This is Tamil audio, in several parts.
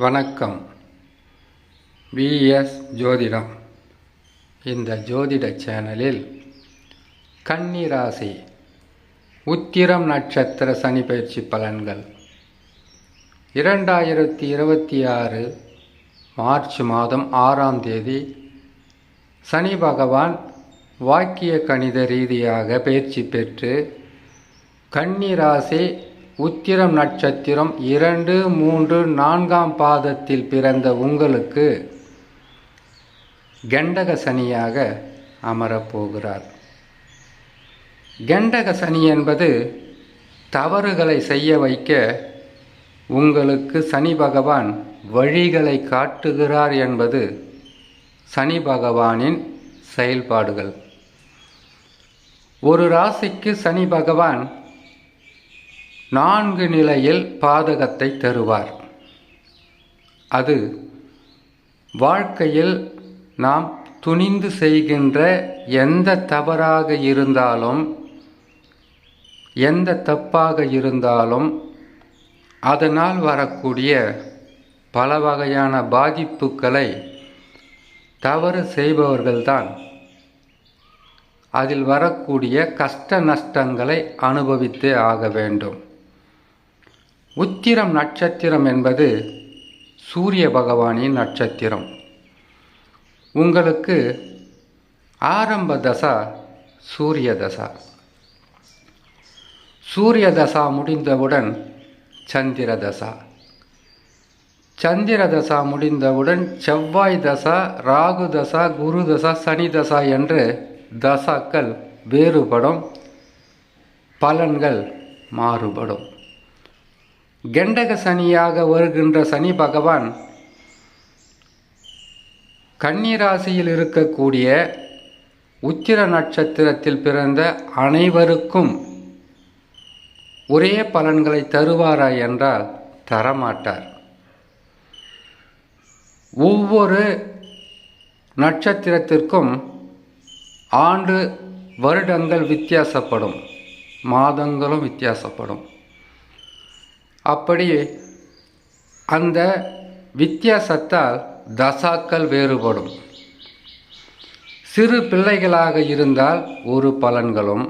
வணக்கம். விஎஸ் ஜோதிடம். இந்த ஜோதிட சேனலில் கன்னி ராசி உத்திரம் நட்சத்திர சனி பயிற்சி பலன்கள் 2026 மார்ச் மாதம் 6ஆம் தேதி சனி பகவான் வாக்கிய கணித ரீதியாக பயிற்சி பெற்று கன்னி ராசி உத்திரம் நட்சத்திரம் 2, 3, 4ஆம் பாதத்தில் பிறந்த உங்களுக்கு கண்டக சனியாக அமரப்போகிறார். கண்டக சனி என்பது தவறுகளை செய்ய வைக்க உங்களுக்கு சனி பகவான் வழிகளை காட்டுகிறார் என்பது சனி பகவானின் செயல்பாடுகள். ஒரு ராசிக்கு சனி பகவான் 4 நிலையில் பாதகத்தை தருவார். அது வாழ்க்கையில் நாம் துணிந்து செய்கின்ற எந்த தவறாக இருந்தாலும், எந்த தப்பாக இருந்தாலும் அதனால் வரக்கூடிய பல வகையான பாதிப்புகளை தவறு செய்பவர்கள்தான் அதில் வரக்கூடிய கஷ்ட நஷ்டங்களை அனுபவித்தே ஆக வேண்டும். உத்திரம் நட்சத்திரம் என்பது சூரிய பகவானின் நட்சத்திரம். உங்களுக்கு ஆரம்ப தசா சூரிய தசா. சூரிய தசா முடிந்தவுடன் சந்திர தசா. சந்திர தசா முடிந்தவுடன் செவ்வாய் தசா, ராகு தசா, குரு தசா, சனி தசா என்று தசாக்கள் வேறுபடும், பலன்கள் மாறுபடும். கண்டக சனியாக வருகின்ற சனி பகவான் கன்னி ராசியில் இருக்கக்கூடிய உத்திர நட்சத்திரத்தில் பிறந்த அனைவருக்கும் ஒரே பலன்களை தருவாரா என்றால் தரமாட்டார். ஒவ்வொரு நட்சத்திரத்திற்கும் ஆண்டு வருடங்கள் வித்தியாசப்படும், மாதங்களும் வித்தியாசப்படும். அப்படி அந்த வித்தியாசத்தால் தசாக்கள் வேறுபடும். சிறு பிள்ளைகளாக இருந்தால் ஒரு பலன்களும்,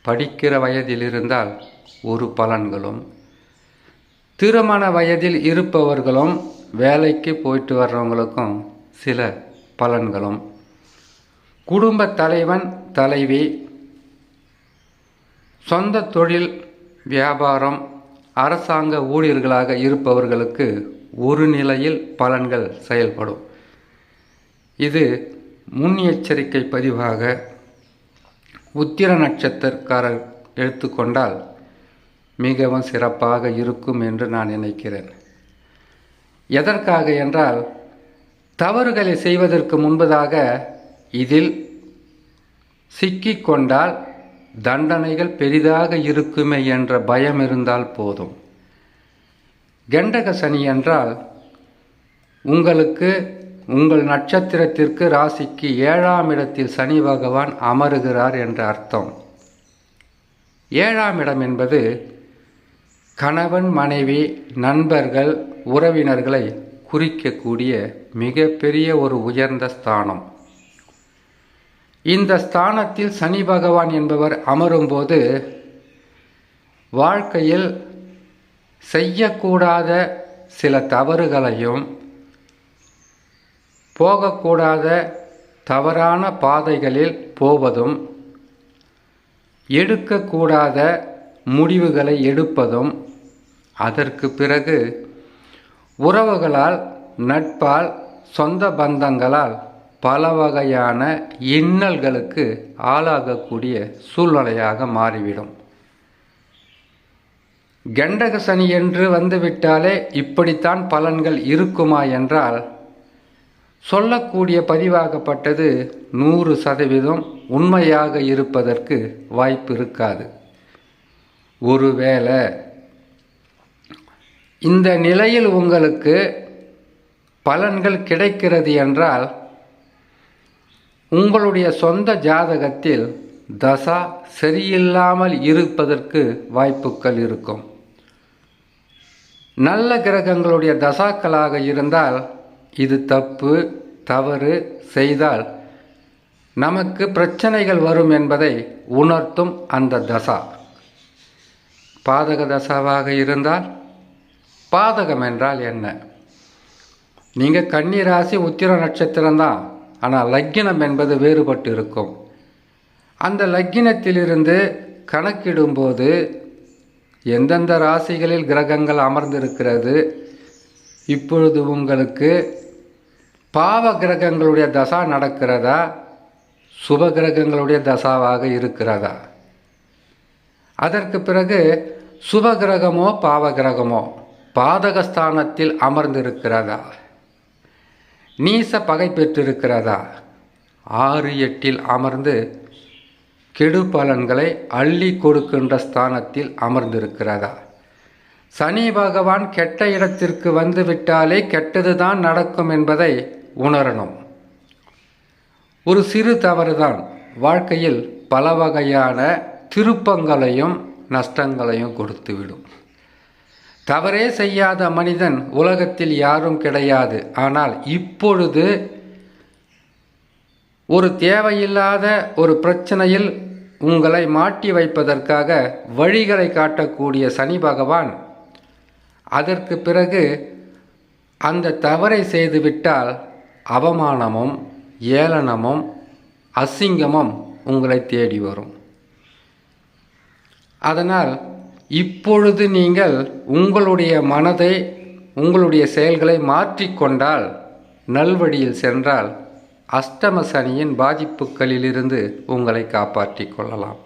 படிக்கிற வயதில் இருந்தால் ஒரு பலன்களும், திருமண வயதில் இருப்பவர்களும் வேலைக்கு போயிட்டு வர்றவங்களுக்கும் சில பலன்களும், குடும்ப தலைவன் தலைவி, சொந்த தொழில் வியாபாரம், அரசாங்க ஊழியர்களாக இருப்பவர்களுக்கு ஒரு நிலையில் பலன்கள் செயல்படும். இது முன்னெச்சரிக்கை பதிவாக உத்திர நட்சத்திரக்காரர் எடுத்துக்கொண்டால் மிகவும் சிறப்பாக இருக்கும் என்று நான் நினைக்கிறேன். எதற்காக என்றால், தவறுகளை செய்வதற்கு முன்பதாக இதில் சிக்கிக்கொண்டால் தண்டனைகள் பெரிதாக இருக்குமே என்ற பயம் இருந்தால் போதும். கண்டக சனி என்றால் உங்களுக்கு உங்கள் நட்சத்திரத்திற்கு ராசிக்கு 7ஆம் இடத்தில் சனி பகவான் அமருகிறார் என்ற அர்த்தம். 7ஆம் இடம் என்பது கணவன், மனைவி, நண்பர்கள், உறவினர்களை குறிக்கக்கூடிய மிகப்பெரிய ஒரு உயர்ந்த ஸ்தானம். இந்த ஸ்தானத்தில் சனி பகவான் என்பவர் அமரும்போது வாழ்க்கையில் செய்யக்கூடாத சில தவறுகளையும், போகக்கூடாத தவறான பாதைகளில் போவதும், எடுக்கக்கூடாத முடிவுகளை எடுப்பதும், அதற்கு பிறகு உறவுகளால், நட்பால், சொந்த பந்தங்களால் பல வகையான இன்னல்களுக்கு ஆளாகக்கூடிய சூழ்நிலையாக மாறிவிடும். கண்டக சனி என்று வந்துவிட்டாலே இப்படித்தான் பலன்கள் இருக்குமா என்றால், சொல்லக்கூடிய பதிவாகப்பட்டது 100% உண்மையாக இருப்பதற்கு வாய்ப்பு இருக்காது. ஒருவேளை இந்த நிலையில் உங்களுக்கு பலன்கள் கிடைக்கிறது என்றால், உங்களுடைய சொந்த ஜாதகத்தில் தசா சரியில்லாமல் இருப்பதற்கு வாய்ப்புகள் இருக்கும். நல்ல கிரகங்களுடைய தசாக்களாக இருந்தால் இது தப்பு தவறு செய்தால் நமக்கு பிரச்சனைகள் வரும் என்பதை உணர்த்தும் அந்த தசா. பாதக தசாவாக இருந்தால், பாதகம் என்றால் என்ன? நீங்கள் கன்னி ராசி உத்திர நட்சத்திரம்தான், ஆனால் லக்கினம் என்பது வேறுபட்டு இருக்கும். அந்த லக்கினத்திலிருந்து கணக்கிடும்போது எந்தெந்த ராசிகளில் கிரகங்கள் அமர்ந்திருக்கிறது, இப்பொழுது உங்களுக்கு பாவ கிரகங்களுடைய தசா நடக்கிறதா, சுப கிரகங்களுடைய தசாவாக இருக்கிறதா, அதற்கு பிறகு சுப கிரகமோ பாவ கிரகமோ பாதகஸ்தானத்தில் அமர்ந்திருக்கிறதா, நீச பகை பெற்றிருக்கிறதா, 6-8 அமர்ந்து கெடு பலன்களை அள்ளி கொடுக்கின்ற ஸ்தானத்தில் அமர்ந்திருக்கிறதா, சனி பகவான் கெட்ட இடத்திற்கு வந்து விட்டாலே கெட்டதுதான் நடக்கும் என்பதை உணரணும். ஒரு சிறு தவறுதான் வாழ்க்கையில் பல வகையான திருப்பங்களையும் நஷ்டங்களையும் கொடுத்துவிடும். தவறே செய்யாத மனிதன் உலகத்தில் யாரும் கிடையாது. ஆனால் இப்பொழுது ஒரு தேவையில்லாத ஒரு பிரச்சனையில் உங்களை மாட்டி வைப்பதற்காக வழிகளை காட்டக்கூடிய சனி பகவான் அதற்கு பிறகு அந்த தவறை செய்துவிட்டால் அவமானமும் ஏளனமும் அசிங்கமும் உங்களை தேடி வரும். அதனால் இப்பொழுது நீங்கள் உங்களுடைய மனதை உங்களுடைய செயல்களை மாற்றிக்கொண்டால், நல்வழியில் சென்றால் அஷ்டம சனியின் பாதிப்புகளிலிருந்து உங்களை காப்பாற்றிக் கொள்ளலாம்.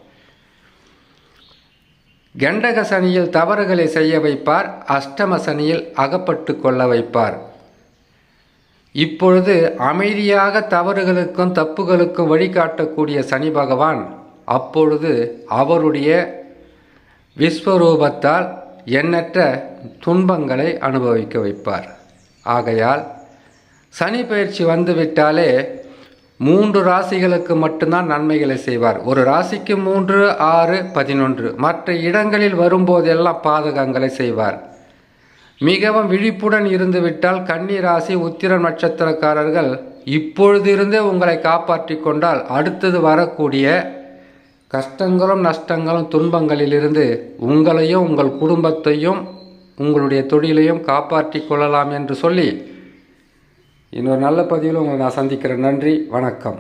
கண்டக சனியில் தவறுகளை செய்ய வைப்பார், அஷ்டம சனியில் அகப்பட்டு கொள்ள வைப்பார். இப்பொழுது அமைதியாக தவறுகளுக்கும் தப்புகளுக்கும் வழிகாட்டக்கூடிய சனி பகவான் அப்பொழுது அவருடைய விஸ்வரூபத்தால் எண்ணற்ற துன்பங்களை அனுபவிக்க வைப்பார். ஆகையால் சனி பயிற்சி வந்துவிட்டாலே 3 ராசிகளுக்கு மட்டும்தான் நன்மைகளை செய்வார். ஒரு ராசிக்கு 3, 6, 11 மற்ற இடங்களில் வரும்போதெல்லாம் பாதகங்களை செய்வார். மிகவும் விழிப்புடன் இருந்துவிட்டால் கன்னி ராசி உத்திர நட்சத்திரக்காரர்கள் இப்பொழுதிருந்தே உங்களை காப்பாற்றி கொண்டால் அடுத்தது வரக்கூடிய கஷ்டங்களும் நஷ்டங்களும் துன்பங்களிலிருந்து உங்களையும் உங்கள் குடும்பத்தையும் உங்களுடைய தொழிலையும் காப்பாற்றி கொள்ளலாம் என்று சொல்லி இன்னொரு நல்ல பதிவில் உங்களை நான் சந்திக்கிறேன். நன்றி, வணக்கம்.